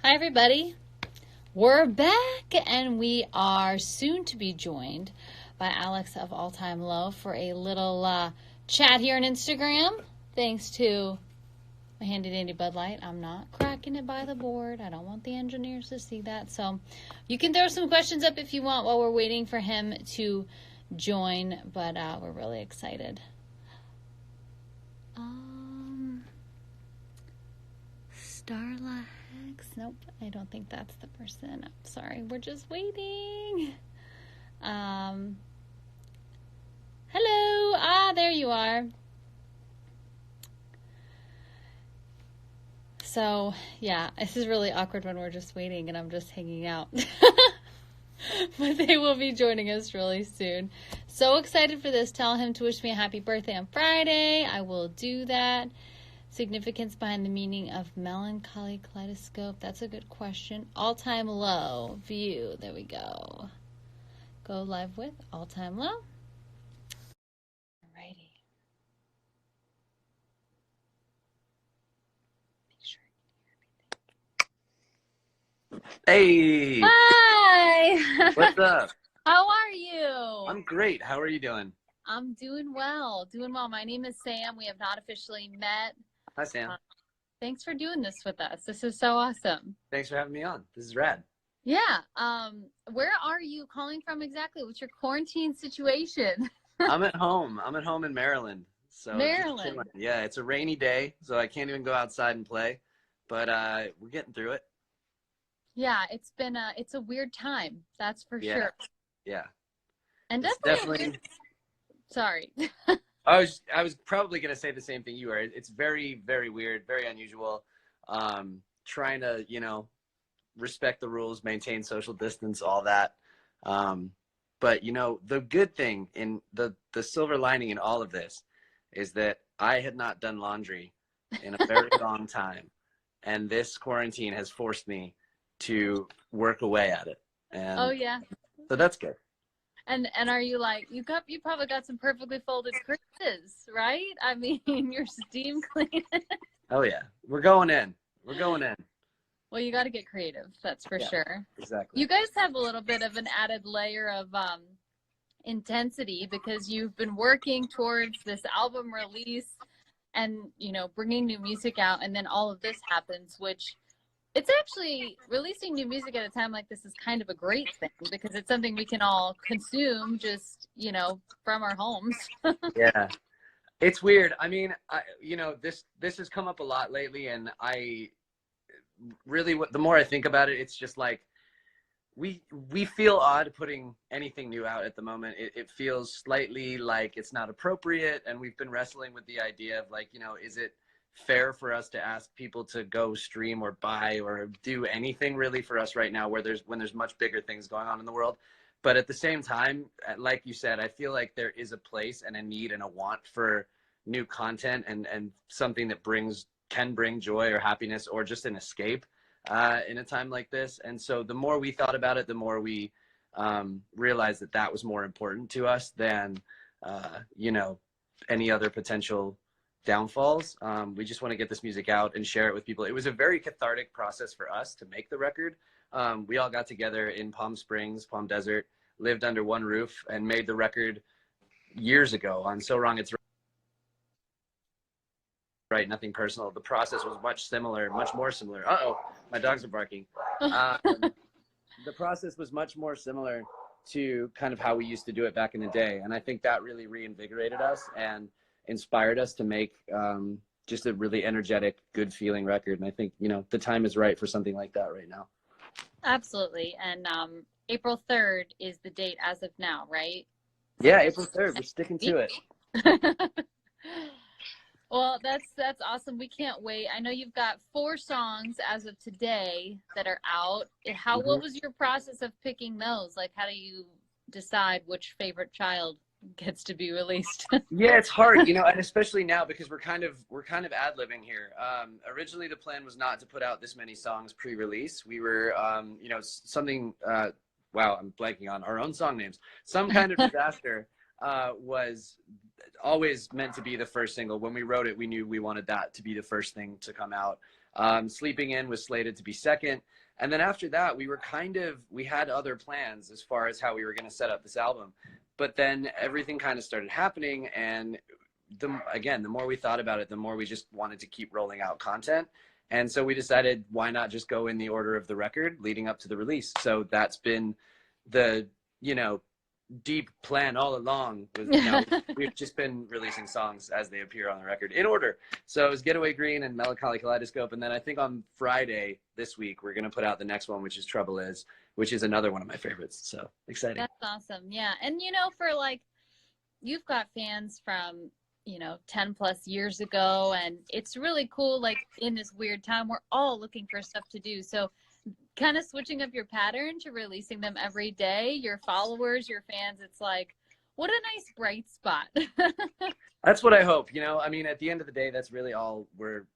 Hi, everybody. We're back, and we are soon to be joined by Alex of All Time Low for a little chat here on Instagram. Thanks to my handy dandy Bud Light. I'm not cracking it by the board. I don't want the engineers to see that. So you can throw some questions up if you want while we're waiting for him to join, but we're really excited. Starla Hex. Nope, I don't think that's the person. I'm sorry, we're just waiting. Hello. There you are. So, yeah, this is really awkward when we're just waiting and I'm just hanging out. But they will be joining us really soon. So excited for this. Tell him to wish me a happy birthday on Friday. I will do that. Significance behind the meaning of melancholy kaleidoscope. That's a good question. All-time low view. There we go. Go live with all-time low. Alrighty. Make sure you can hear Hey! me. Hi! What's up? How are you? I'm great. How are you doing? I'm doing well. Doing well. My name is Sam. We have not officially met. Hi, Sam. Thanks for doing this with us. This is so awesome. Thanks for having me on. This is rad. Yeah. Where are you calling from exactly? What's your quarantine situation? I'm at home. I'm at home in Maryland. So Maryland. yeah, it's a rainy day, so I can't even go outside and play. But we're getting through it. Yeah, it's a weird time, that's for Yeah. sure. Yeah. And It's definitely definitely sorry. I was probably gonna say the same thing you were. It's very, very weird, very unusual. Trying to, respect the rules, maintain social distance, all that. But the good thing in the silver lining in all of this is that I had not done laundry in a very long time, and this quarantine has forced me to work away at it, and Oh yeah. so that's good. And are you like you probably got some perfectly folded creases, right? I mean, your steam clean. Oh yeah, we're going in. We're going in. Well, you got to get creative, that's for Yeah, sure. exactly. You guys have a little bit of an added layer of intensity because you've been working towards this album release and bringing new music out, and then all of this happens, which it's actually releasing new music at a time like this is kind of a great thing because it's something we can all consume just from our homes. Yeah. It's weird. I mean, this has come up a lot lately, and I really, the more I think about it, it's just like we feel odd putting anything new out at the moment. It feels slightly like it's not appropriate, and we've been wrestling with the idea of like, is it fair for us to ask people to go stream or buy or do anything really for us right now, when there's much bigger things going on in the world. But at the same time, like you said, I feel like there is a place and a need and a want for new content and something that can bring joy or happiness or just an escape in a time like this. And so the more we thought about it, the more we realized that that was more important to us than, any other potential downfalls. We just want to get this music out and share it with people. It was a very cathartic process for us to make the record. We all got together in Palm Springs, Palm Desert, lived under one roof, and made the record years ago on So Wrong It's Right, Nothing Personal. The process was much more similar. Uh-oh, my dogs are barking. The process was much more similar to kind of how we used to do it back in the day. And I think that really reinvigorated us and inspired us to make just a really energetic, good feeling record. And I think, the time is right for something like that right now. Absolutely. And April 3rd is the date as of now, right? Yeah, April 3rd. We're sticking to it. Well, that's awesome. We can't wait. I know you've got 4 songs as of today that are out. What was your process of picking those? Like, how do you decide which favorite child gets to be released? Yeah, it's hard, and especially now because we're kind of ad-libbing here. Originally, the plan was not to put out this many songs pre-release. We were, something. Wow, I'm blanking on our own song names. Some kind of disaster was always meant to be the first single. When we wrote it, we knew we wanted that to be the first thing to come out. Sleeping In was slated to be second. And then after that, we had other plans as far as how we were going to set up this album. But then everything kind of started happening. And the more we thought about it, the more we just wanted to keep rolling out content. And so we decided, why not just go in the order of the record leading up to the release? So that's been the, deep plan all along. We've just been releasing songs as they appear on the record in order. So it was Getaway Green and Melancholy Kaleidoscope. And then I think on Friday this week, we're going to put out the next one, which is Trouble Is, which is another one of my favorites. So exciting. That's awesome. Yeah. And, for you've got fans from, 10 plus years ago, and it's really cool. In this weird time, we're all looking for stuff to do. So kind of switching up your pattern to releasing them every day, your followers, your fans, it's what a nice bright spot. That's what I hope. At the end of the day, that's really all we're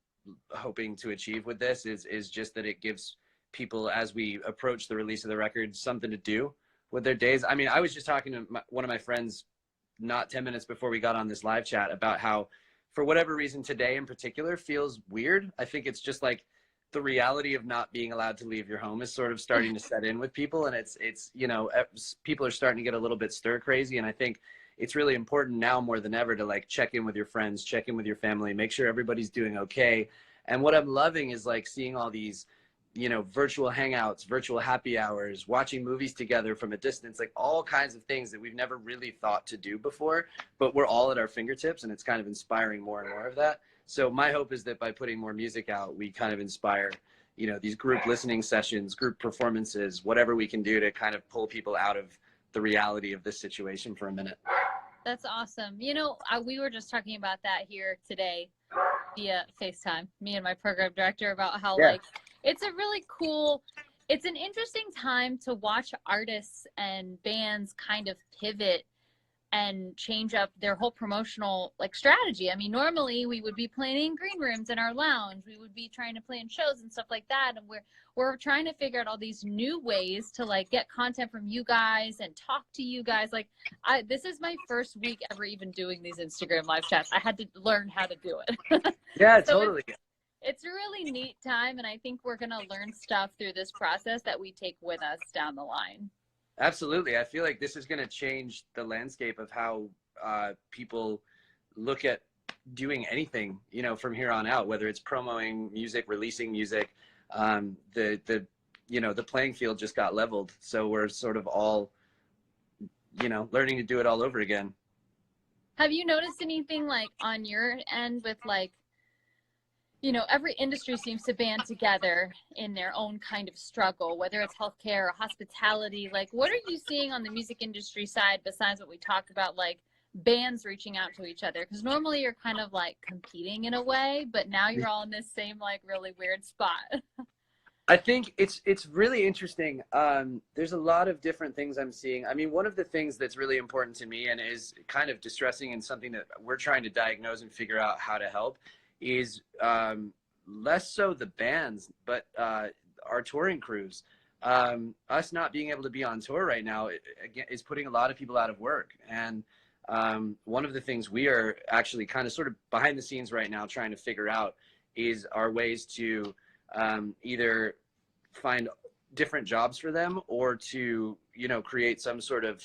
hoping to achieve with this is just that it gives people, as we approach the release of the record, something to do with their days. I was just talking to one of my friends not 10 minutes before we got on this live chat about how, for whatever reason, today in particular feels weird. I think it's just the reality of not being allowed to leave your home is sort of starting to set in with people. And it's people are starting to get a little bit stir crazy. And I think it's really important now more than ever to check in with your friends, check in with your family, make sure everybody's doing okay. And what I'm loving is seeing all these, virtual hangouts, virtual happy hours, watching movies together from a distance, all kinds of things that we've never really thought to do before, but we're all at our fingertips, and it's kind of inspiring more and more of that. So my hope is that by putting more music out, we kind of inspire, these group listening sessions, group performances, whatever we can do to kind of pull people out of the reality of this situation for a minute. That's awesome. We were just talking about that here today via FaceTime, me and my program director, about how it's a really cool, it's an interesting time to watch artists and bands kind of pivot and change up their whole promotional strategy. Normally we would be playing in green rooms in our lounge. We would be trying to play in shows and stuff like that. And we're trying to figure out all these new ways to get content from you guys and talk to you guys. This is my first week ever even doing these Instagram live chats. I had to learn how to do it. Yeah, so totally. It's a really neat time. And I think we're going to learn stuff through this process that we take with us down the line. Absolutely. I feel like this is going to change the landscape of how people look at doing anything, from here on out, whether it's promoting music, releasing music. The playing field just got leveled. So we're sort of all, learning to do it all over again. Have you noticed anything on your end with every industry seems to band together in their own kind of struggle, whether it's healthcare or hospitality. What are you seeing on the music industry side besides what we talked about, bands reaching out to each other? Because normally you're kind of competing in a way, but now you're all in this same really weird spot. I think it's really interesting. There's a lot of different things I'm seeing. One of the things that's really important to me and is kind of distressing and something that we're trying to diagnose and figure out how to help is less so the bands, but our touring crews. Us not being able to be on tour right now is putting a lot of people out of work. And one of the things we are actually kind of sort of behind the scenes right now trying to figure out is our ways to either find different jobs for them or to, create some sort of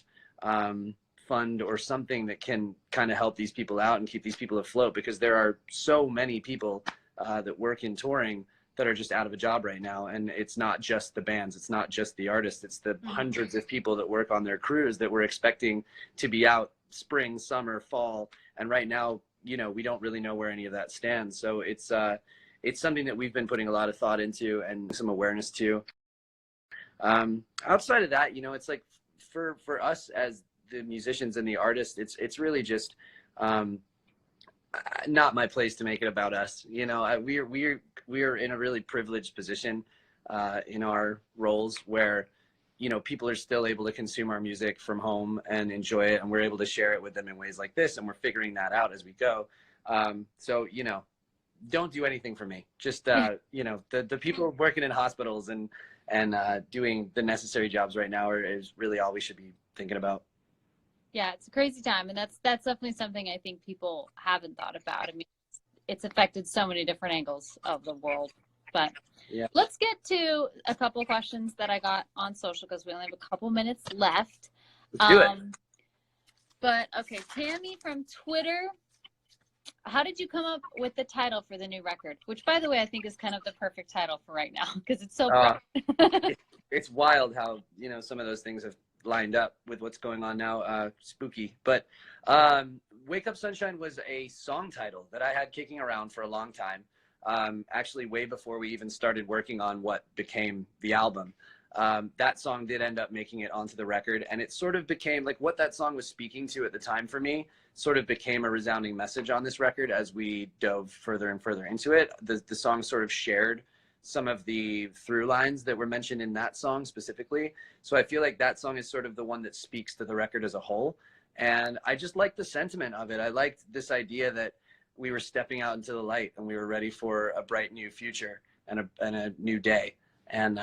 fund or something that can kind of help these people out and keep these people afloat, because there are so many people that work in touring that are just out of a job right now. And it's not just the bands, it's not just the artists, it's the hundreds of people that work on their crews that we're expecting to be out spring, summer, fall. And right now, we don't really know where any of that stands. So it's something that we've been putting a lot of thought into and some awareness to. Outside of that, it's for us as the musicians and the artists, it's really just not my place to make it about us. We're in a really privileged position in our roles where people are still able to consume our music from home and enjoy it, and we're able to share it with them in ways like this, and we're figuring that out as we go. So don't do anything for me. Just the people working in hospitals and doing the necessary jobs right now is really all we should be thinking about. Yeah, it's a crazy time, and that's definitely something I think people haven't thought about. I mean, it's affected so many different angles of the world. But Yeah. let's get to a couple of questions that I got on social because we only have a couple minutes left. Let's do it. But okay, Tammy from Twitter, how did you come up with the title for the new record? Which, by the way, I think is kind of the perfect title for right now because it's so great. It's wild how, you know, some of those things have lined up with what's going on now. Spooky. But Wake Up Sunshine was a song title that I had kicking around for a long time. Actually, way before we even started working on what became the album. That song did end up making it onto the record, and it sort of became like what that song was speaking to at the time for me, sort of became a resounding message on this record as we dove further and further into it. The song sort of shared some of the through lines that were mentioned in that song specifically. So I feel like that song is sort of the one that speaks to the record as a whole. And I just liked the sentiment of it. I liked this idea that we were stepping out into the light and we were ready for a bright new future and a new day. And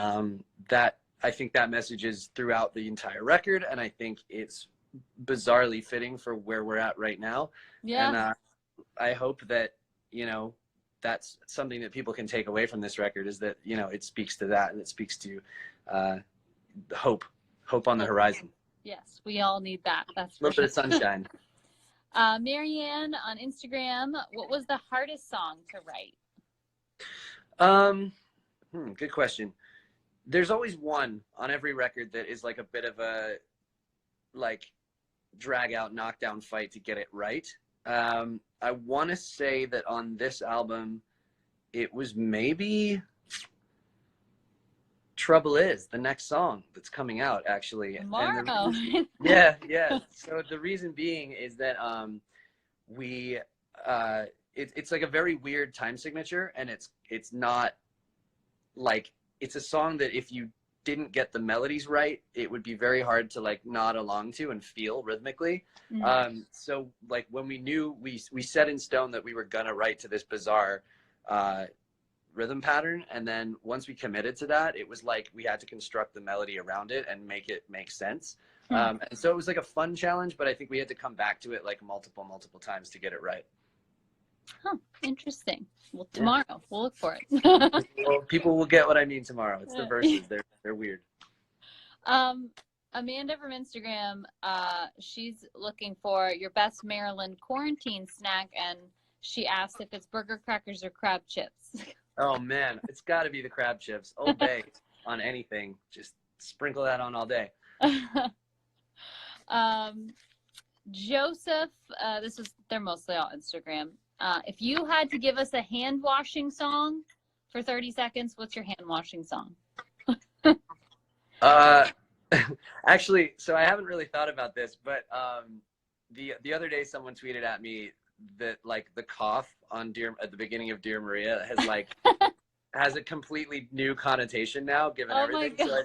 that, I think that message is throughout the entire record. And I think it's bizarrely fitting for where we're at right now. Yeah. And I hope that, you know, that's something that people can take away from this record, is that, you know, it speaks to that, and it speaks to hope on the horizon. Yes, we all need that. That's a little bit of sunshine. Marianne on Instagram, what was the hardest song to write? Good question. There's always one on every record that is like a bit of a like drag out, knockdown fight to get it right. I want to say that on this album, it was maybe Trouble Is, the next song that's coming out, actually. Tomorrow. Yeah. So the reason being is that it's like a very weird time signature, and it's not like, it's a song that if you didn't get the melodies right, it would be very hard to like nod along to and feel rhythmically. Mm-hmm. So like when we knew we set in stone that we were gonna write to this bizarre rhythm pattern, and then once we committed to that, it was like we had to construct the melody around it and make it make sense. And so it was like a fun challenge, but I think we had to come back to it like multiple times to get it right. Huh, interesting. Well, tomorrow we'll look for it. Well, people will get what I mean tomorrow. It's the verses. They're weird. Amanda from Instagram, she's looking for your best Maryland quarantine snack, and she asked if it's burger crackers or crab chips. Oh man, it's got to be the crab chips. Old Bay on anything. Just sprinkle that on all day. Joseph, they're mostly all Instagram. If you had to give us a hand washing song for 30 seconds, what's your hand washing song? Actually, so I haven't really thought about this, but the other day someone tweeted at me that like the cough on at the beginning of Dear Maria has like has a completely new connotation now, given everything. So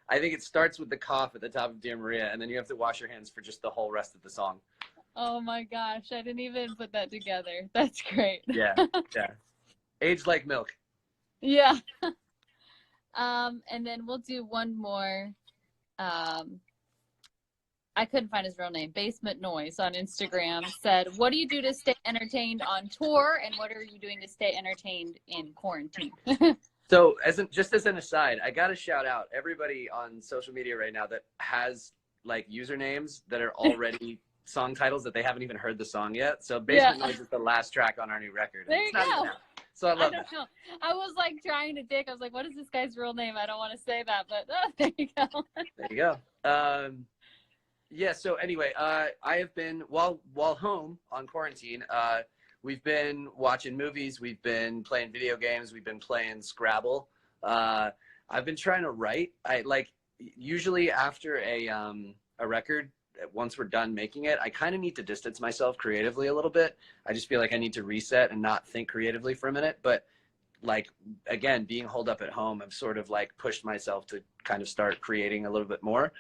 I think it starts with the cough at the top of Dear Maria, and then you have to wash your hands for just the whole rest of the song. Oh my gosh, I didn't even put that together. That's great. Yeah. Aged like milk. Yeah. And then we'll do one more. I couldn't find his real name. Basement Noise on Instagram said, what do you do to stay entertained on tour, and what are you doing to stay entertained in quarantine? So just as an aside, I got to shout out everybody on social media right now that has like usernames that are already song titles that they haven't even heard the song yet. So Basement Noise is the last track on our new record. There you go. So I love that. Know. I was like trying to dig. I was like, what is this guy's real name? I don't want to say that, but there you go. There you go. Yeah, so anyway, I have been, while home on quarantine, we've been watching movies, we've been playing video games, we've been playing Scrabble. I've been trying to write. I like, usually after a record, once we're done making it, I kind of need to distance myself creatively a little bit. I just feel like I need to reset and not think creatively for a minute. But like, again, being holed up at home, I've sort of like pushed myself to kind of start creating a little bit more.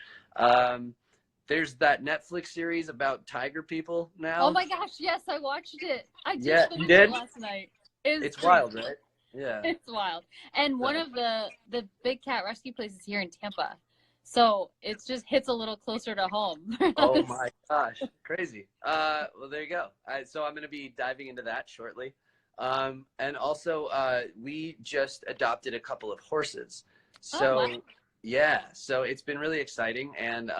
There's that Netflix series about tiger people now. Oh my gosh, yes, I watched it. I just finished it last night. It's wild, right? Yeah. It's wild. And one of the big cat rescue places here in Tampa So it just hits a little closer to home. Oh my gosh, crazy. Well, there you go. So I'm going to be diving into that shortly. And also, we just adopted a couple of horses. So, Oh, wow. yeah, so it's been really exciting. And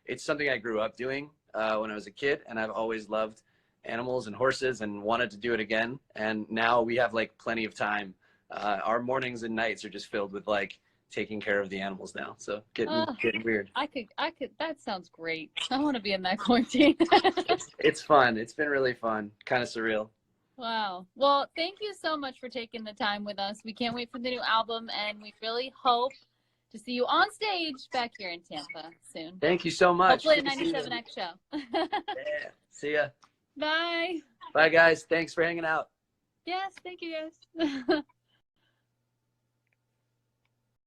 it's something I grew up doing when I was a kid. And I've always loved animals and horses and wanted to do it again. And now we have like plenty of time. Our mornings and nights are just filled with like taking care of the animals now. So getting weird. I could, that sounds great. I want to be in that quarantine. It's fun. It's been really fun. Kind of surreal. Wow. Well, thank you so much for taking the time with us. We can't wait for the new album, and we really hope to see you on stage back here in Tampa soon. Thank you so much. Hopefully at 97X show. Yeah. See ya. Bye. Bye, guys. Thanks for hanging out. Yes, thank you guys.